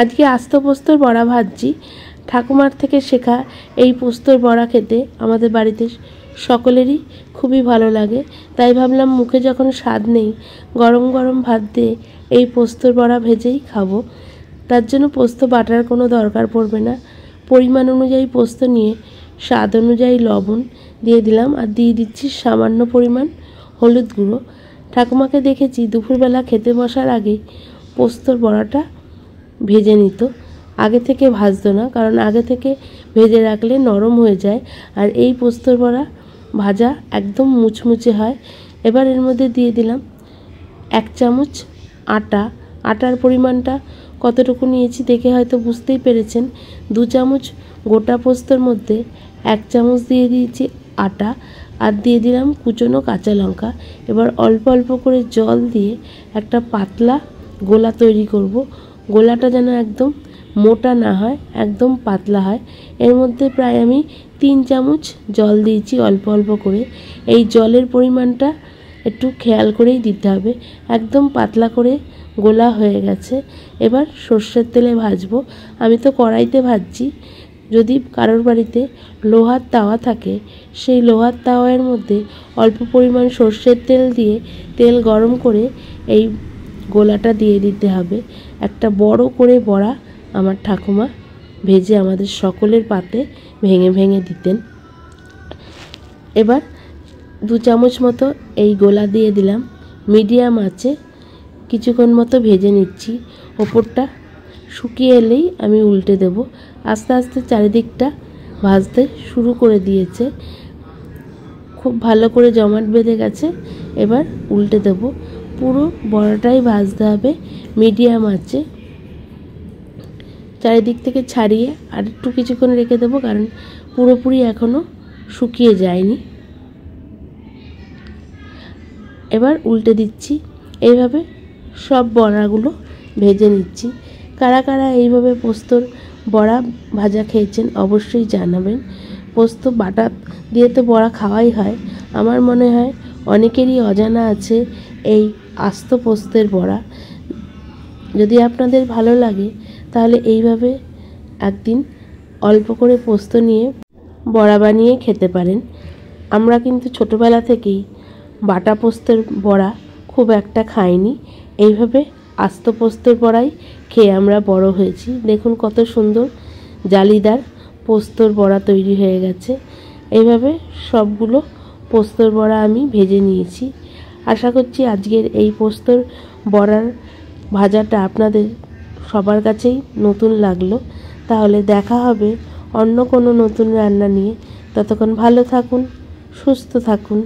আজকে আস্ত পোস্তর বড়া ভাজছি। ঠাকুমার থেকে শেখা এই পোস্তর বড়া খেতে আমাদের বাড়িতে সকলেরই খুবই ভালো লাগে। তাই ভাবলাম মুখে যখন স্বাদ নেই, গরম গরম ভাত দিয়ে এই পোস্তর বড়া ভেজেই খাবো। তার জন্য পোস্ত বাটার কোনো দরকার পড়বে না। পরিমাণ অনুযায়ী পোস্ত নিয়ে স্বাদ অনুযায়ী লবণ দিয়ে দিলাম, আর দিয়ে দিচ্ছি সামান্য পরিমাণ হলুদ গুঁড়ো। ঠাকুমাকে দেখেছি দুপুরবেলা খেতে বসার আগেই পোস্তর বড়াটা ভেজে নিত। আগে থেকে ভাজতো না, কারণ আগে থেকে ভেজে রাখলে নরম হয়ে যায়, আর এই পোস্তর বড়া ভাজা একদম মুচমুচে হয়। এবার এর মধ্যে দিয়ে দিলাম 1 চামচ আটা। আটার পরিমাণটা কতটুকু নিয়েছি দেখে হয়তো বুঝতেই পেরেছেন। 2 চামচ গোটা পোস্তর মধ্যে 1 চামচ দিয়ে দিয়েছি আটা, আর দিয়ে দিলাম কুচনো কাঁচা লঙ্কা। এবার অল্প অল্প করে জল দিয়ে একটা পাতলা গোলা তৈরি করব। গোলাটা যেন একদম মোটা না হয়, একদম পাতলা হয়। এর মধ্যে প্রায় আমি 3 চামচ জল দিয়েছি অল্প অল্প করে। এই জলের পরিমাণটা একটু খেয়াল করেই দিতে হবে। একদম পাতলা করে গোলা হয়ে গেছে। এবার সর্ষের তেলে ভাজবো। আমি তো কড়াইতে ভাজছি। যদি কারোর বাড়িতে লোহার তাওয়া থাকে, সেই লোহার তাওয়ার মধ্যে অল্প পরিমাণ সর্ষের তেল দিয়ে তেল গরম করে এই গোলাটা দিয়ে দিতে হবে। একটা বড় করে বড়া আমার ঠাকুমা ভেজে আমাদের সকলের পাতে ভেঙে ভেঙে দিতেন। এবার 2 চামচ মতো এই গোলা দিয়ে দিলাম। মিডিয়াম আঁচে কিছুক্ষণ মতো ভেজে নিচ্ছি। ওপরটা শুকিয়ে এলেই আমি উল্টে দেব। আস্তে আস্তে চারিদিকটা ভাজতে শুরু করে দিয়েছে। খুব ভালো করে জমাট বেঁধে গেছে। এবার উল্টে দেব। পুরো বড়াটাই ভাজতে হবে মিডিয়াম আঁচে। চারিদিক থেকে ছাড়িয়ে আর একটু কিছুক্ষণ রেখে দেবো, কারণ পুরোপুরি এখনও শুকিয়ে যায়নি। এবার উল্টে দিচ্ছি। এইভাবে সব বড়াগুলো ভেজে নিচ্ছি। কারা কারা এইভাবে পোস্তর বড়া ভাজা খেয়েছেন অবশ্যই জানাবেন। পোস্ত বাটা দিয়ে তো বড়া খাওয়াই হয়। আমার মনে হয় অনেকেরই অজানা আছে এই আস্ত পোস্তের বড়া। যদি আপনাদের ভালো লাগে তাহলে এইভাবে একদিন অল্প করে পোস্ত নিয়ে বড়া বানিয়ে খেতে পারেন। আমরা কিন্তু ছোটোবেলা থেকেই বাটা পোস্তের বড়া খুব একটা খাইনি। এইভাবে আস্ত পোস্তর বড়াই খেয়ে আমরা বড় হয়েছি। দেখুন কত সুন্দর জালিদার পোস্তর বড়া তৈরি হয়ে গেছে। এইভাবে সবগুলো পোস্তর বড়া আমি ভেজে নিয়েছি। আশা করছি আজকের এই পোস্তর বড়ার ভাজাটা আপনাদের সবার কাছেই নতুন লাগলো। তাহলে দেখা হবে অন্য কোনো নতুন রান্না নিয়ে। ততক্ষণ ভালো থাকুন, সুস্থ থাকুন।